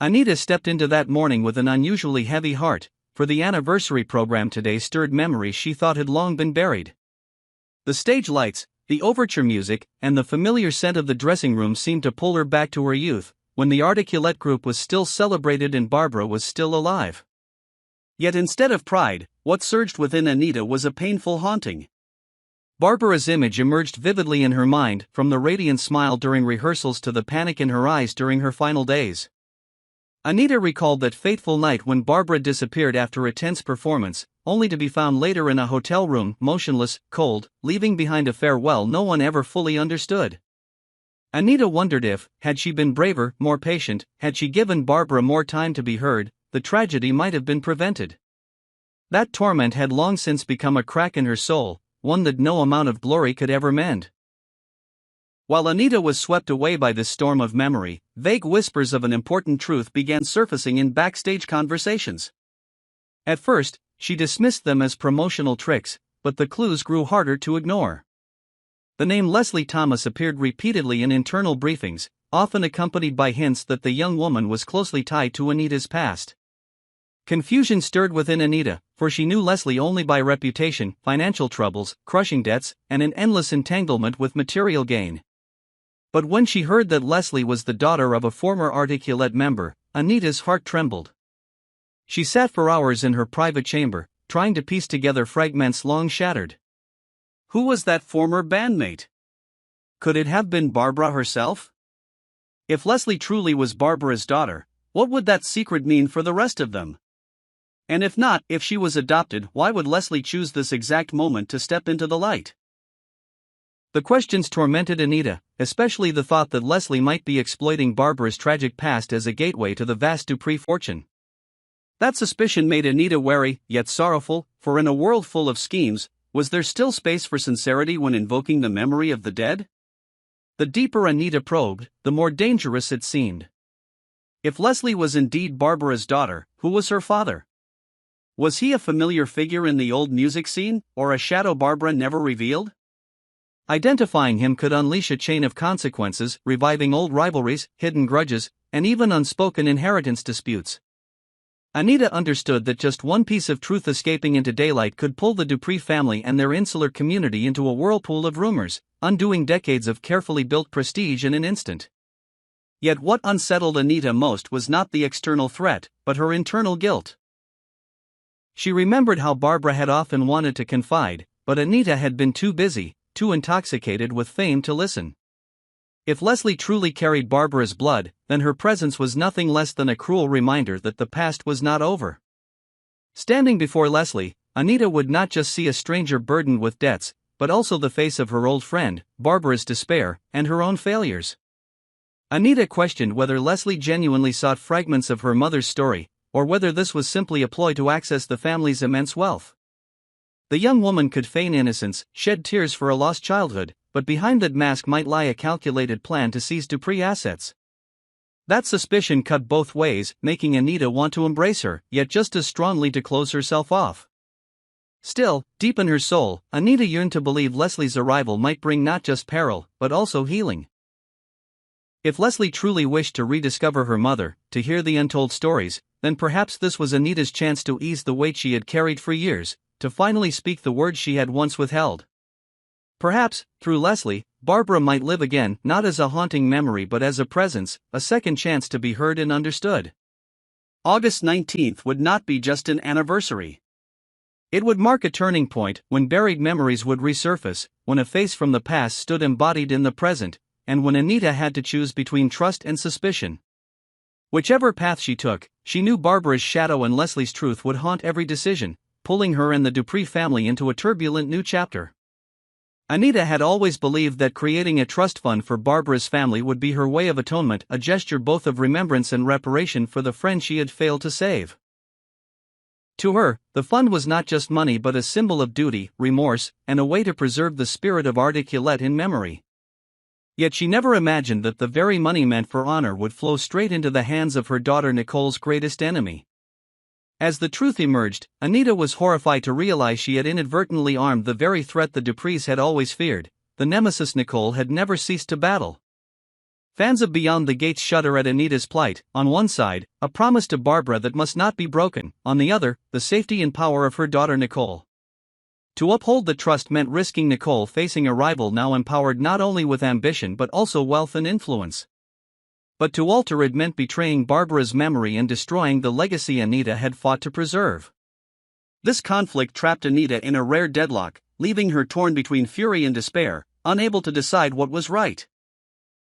Anita stepped into that morning with an unusually heavy heart, for the anniversary program today stirred memories she thought had long been buried. The stage lights, the overture music, and the familiar scent of the dressing room seemed to pull her back to her youth, when the articulate group was still celebrated and Barbara was still alive. Yet instead of pride, what surged within Anita was a painful haunting. Barbara's image emerged vividly in her mind, from the radiant smile during rehearsals to the panic in her eyes during her final days. Anita recalled that fateful night when Barbara disappeared after a tense performance, only to be found later in a hotel room, motionless, cold, leaving behind a farewell no one ever fully understood. Anita wondered if, had she been braver, more patient, had she given Barbara more time to be heard, the tragedy might have been prevented. That torment had long since become a crack in her soul, one that no amount of glory could ever mend. While Anita was swept away by this storm of memory, vague whispers of an important truth began surfacing in backstage conversations. At first, she dismissed them as promotional tricks, but the clues grew harder to ignore. The name Leslie Thomas appeared repeatedly in internal briefings, often accompanied by hints that the young woman was closely tied to Anita's past. Confusion stirred within Anita, for she knew Leslie only by reputation, financial troubles, crushing debts, and an endless entanglement with material gain. But when she heard that Leslie was the daughter of a former Articulate member, Anita's heart trembled. She sat for hours in her private chamber, trying to piece together fragments long shattered. Who was that former bandmate? Could it have been Barbara herself? If Leslie truly was Barbara's daughter, what would that secret mean for the rest of them? And if not, if she was adopted, why would Leslie choose this exact moment to step into the light? The questions tormented Anita, especially the thought that Leslie might be exploiting Barbara's tragic past as a gateway to the vast Dupree fortune. That suspicion made Anita wary, yet sorrowful, for in a world full of schemes, was there still space for sincerity when invoking the memory of the dead? The deeper Anita probed, the more dangerous it seemed. If Leslie was indeed Barbara's daughter, who was her father? Was he a familiar figure in the old music scene, or a shadow Barbara never revealed? Identifying him could unleash a chain of consequences, reviving old rivalries, hidden grudges, and even unspoken inheritance disputes. Anita understood that just one piece of truth escaping into daylight could pull the Dupree family and their insular community into a whirlpool of rumors, undoing decades of carefully built prestige in an instant. Yet what unsettled Anita most was not the external threat, but her internal guilt. She remembered how Barbara had often wanted to confide, but Anita had been too busy, too intoxicated with fame to listen. If Leslie truly carried Barbara's blood, then her presence was nothing less than a cruel reminder that the past was not over. Standing before Leslie, Anita would not just see a stranger burdened with debts, but also the face of her old friend, Barbara's despair, and her own failures. Anita questioned whether Leslie genuinely sought fragments of her mother's story, or whether this was simply a ploy to access the family's immense wealth. The young woman could feign innocence, shed tears for a lost childhood, but behind that mask might lie a calculated plan to seize Dupree assets. That suspicion cut both ways, making Anita want to embrace her, yet just as strongly to close herself off. Still, deep in her soul, Anita yearned to believe Leslie's arrival might bring not just peril, but also healing. If Leslie truly wished to rediscover her mother, to hear the untold stories, then perhaps this was Anita's chance to ease the weight she had carried for years, to finally speak the words she had once withheld. Perhaps, through Leslie, Barbara might live again, not as a haunting memory but as a presence, a second chance to be heard and understood. August 19th would not be just an anniversary. It would mark a turning point, when buried memories would resurface, when a face from the past stood embodied in the present, and when Anita had to choose between trust and suspicion. Whichever path she took, she knew Barbara's shadow and Leslie's truth would haunt every decision, pulling her and the Dupree family into a turbulent new chapter. Anita had always believed that creating a trust fund for Barbara's family would be her way of atonement, a gesture both of remembrance and reparation for the friend she had failed to save. To her, the fund was not just money but a symbol of duty, remorse, and a way to preserve the spirit of Articulate in memory. Yet she never imagined that the very money meant for honor would flow straight into the hands of her daughter Nicole's greatest enemy. As the truth emerged, Anita was horrified to realize she had inadvertently armed the very threat the Duprees had always feared, the nemesis Nicole had never ceased to battle. Fans of Beyond the Gates shudder at Anita's plight. On one side, a promise to Barbara that must not be broken, on the other, the safety and power of her daughter Nicole. To uphold the trust meant risking Nicole facing a rival now empowered not only with ambition but also wealth and influence. But to alter it meant betraying Barbara's memory and destroying the legacy Anita had fought to preserve. This conflict trapped Anita in a rare deadlock, leaving her torn between fury and despair, unable to decide what was right.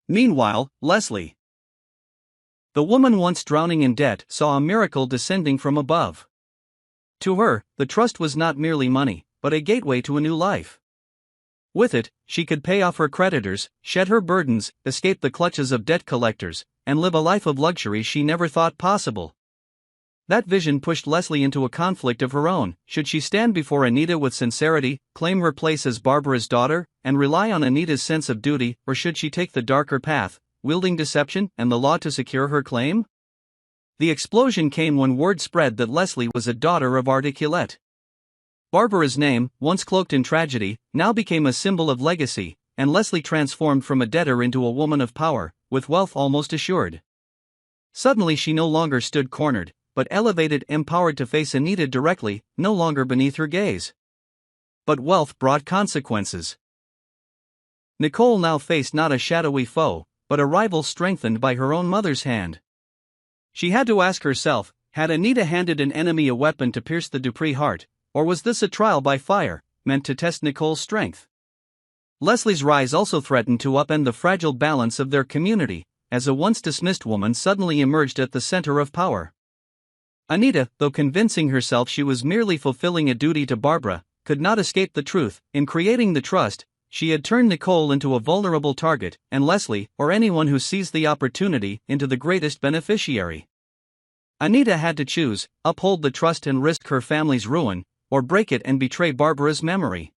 Meanwhile, Leslie, the woman once drowning in debt, saw a miracle descending from above. To her, the trust was not merely money, but a gateway to a new life. With it, she could pay off her creditors, shed her burdens, escape the clutches of debt collectors, and live a life of luxury she never thought possible. That vision pushed Leslie into a conflict of her own. Should she stand before Anita with sincerity, claim her place as Barbara's daughter, and rely on Anita's sense of duty, or should she take the darker path, wielding deception and the law to secure her claim? The explosion came when word spread that Leslie was a daughter of Articulate. Barbara's name, once cloaked in tragedy, now became a symbol of legacy, and Leslie transformed from a debtor into a woman of power, with wealth almost assured. Suddenly she no longer stood cornered, but elevated, empowered to face Anita directly, no longer beneath her gaze. But wealth brought consequences. Nicole now faced not a shadowy foe, but a rival strengthened by her own mother's hand. She had to ask herself, had Anita handed an enemy a weapon to pierce the Dupree heart, or was this a trial by fire, meant to test Nicole's strength? Leslie's rise also threatened to upend the fragile balance of their community, as a once dismissed woman suddenly emerged at the center of power. Anita, though convincing herself she was merely fulfilling a duty to Barbara, could not escape the truth. In creating the trust, she had turned Nicole into a vulnerable target, and Leslie, or anyone who seized the opportunity, into the greatest beneficiary. Anita had to choose: uphold the trust and risk her family's ruin, or break it and betray Barbara's memory.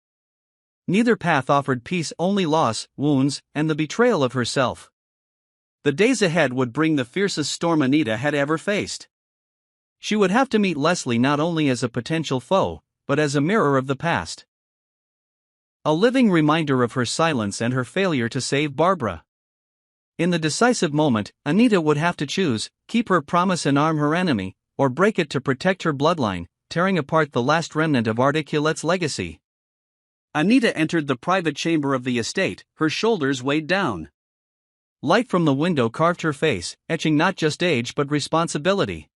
Neither path offered peace, only loss, wounds, and the betrayal of herself. The days ahead would bring the fiercest storm Anita had ever faced. She would have to meet Leslie not only as a potential foe, but as a mirror of the past. A living reminder of her silence and her failure to save Barbara. In the decisive moment, Anita would have to choose: keep her promise and arm her enemy, or break it to protect her bloodline, tearing apart the last remnant of Articulate's legacy. Anita entered the private chamber of the estate, her shoulders weighed down. Light from the window carved her face, etching not just age but responsibility.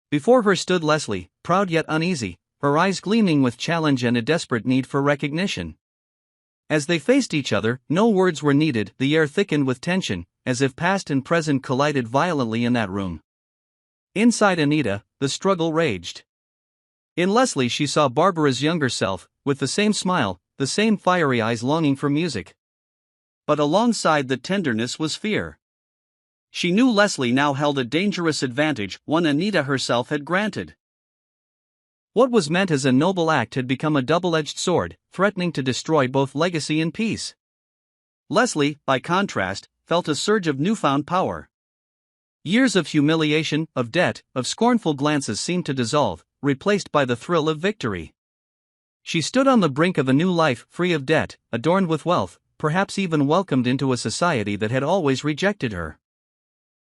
Before her stood Leslie, proud yet uneasy, her eyes gleaming with challenge and a desperate need for recognition. As they faced each other, no words were needed. The air thickened with tension, as if past and present collided violently in that room. Inside Anita, the struggle raged. In Leslie she saw Barbara's younger self, with the same smile, the same fiery eyes longing for music. But alongside the tenderness was fear. She knew Leslie now held a dangerous advantage, one Anita herself had granted. What was meant as a noble act had become a double-edged sword, threatening to destroy both legacy and peace. Leslie, by contrast, felt a surge of newfound power. Years of humiliation, of debt, of scornful glances seemed to dissolve, replaced by the thrill of victory. She stood on the brink of a new life, free of debt, adorned with wealth, perhaps even welcomed into a society that had always rejected her.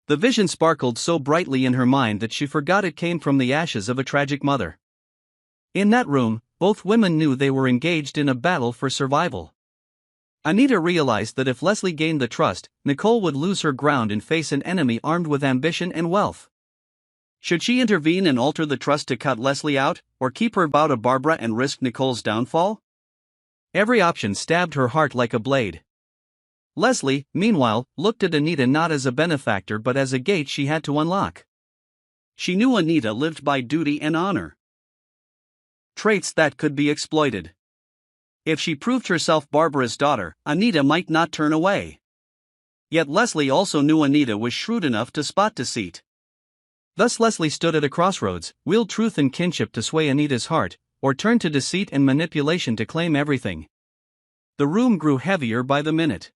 The vision sparkled so brightly in her mind that she forgot it came from the ashes of a tragic mother. In that room, both women knew they were engaged in a battle for survival. Anita realized that if Leslie gained the trust, Nicole would lose her ground and face an enemy armed with ambition and wealth. Should she intervene and alter the trust to cut Leslie out, or keep her vow to Barbara and risk Nicole's downfall? Every option stabbed her heart like a blade. Leslie, meanwhile, looked at Anita not as a benefactor but as a gate she had to unlock. She knew Anita lived by duty and honor. Traits that could be exploited. If she proved herself Barbara's daughter, Anita might not turn away. Yet Leslie also knew Anita was shrewd enough to spot deceit. Thus Leslie stood at a crossroads, willed truth and kinship to sway Anita's heart, or turned to deceit and manipulation to claim everything. The room grew heavier by the minute.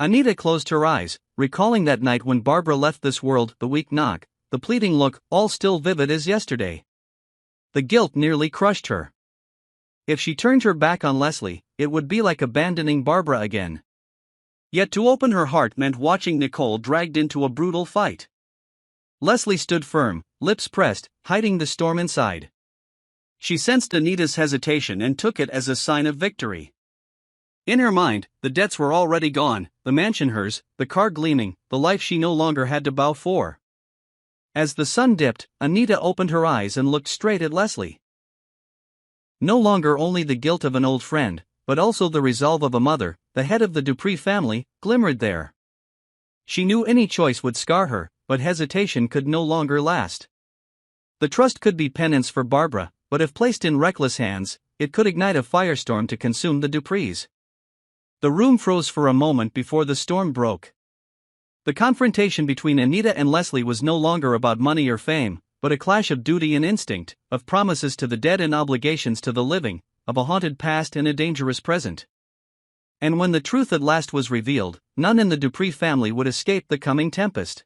Anita closed her eyes, recalling that night when Barbara left this world, the weak knock, the pleading look, all still vivid as yesterday. The guilt nearly crushed her. If she turned her back on Leslie, it would be like abandoning Barbara again. Yet to open her heart meant watching Nicole dragged into a brutal fight. Leslie stood firm, lips pressed, hiding the storm inside. She sensed Anita's hesitation and took it as a sign of victory. In her mind, the debts were already gone, the mansion hers, the car gleaming, the life she no longer had to bow for. As the sun dipped, Anita opened her eyes and looked straight at Leslie. No longer only the guilt of an old friend, but also the resolve of a mother, the head of the Dupree family, glimmered there. She knew any choice would scar her, but hesitation could no longer last. The trust could be penance for Barbara, but if placed in reckless hands, it could ignite a firestorm to consume the Duprees. The room froze for a moment before the storm broke. The confrontation between Anita and Leslie was no longer about money or fame, but a clash of duty and instinct, of promises to the dead and obligations to the living, of a haunted past and a dangerous present. And when the truth at last was revealed, none in the Dupree family would escape the coming tempest.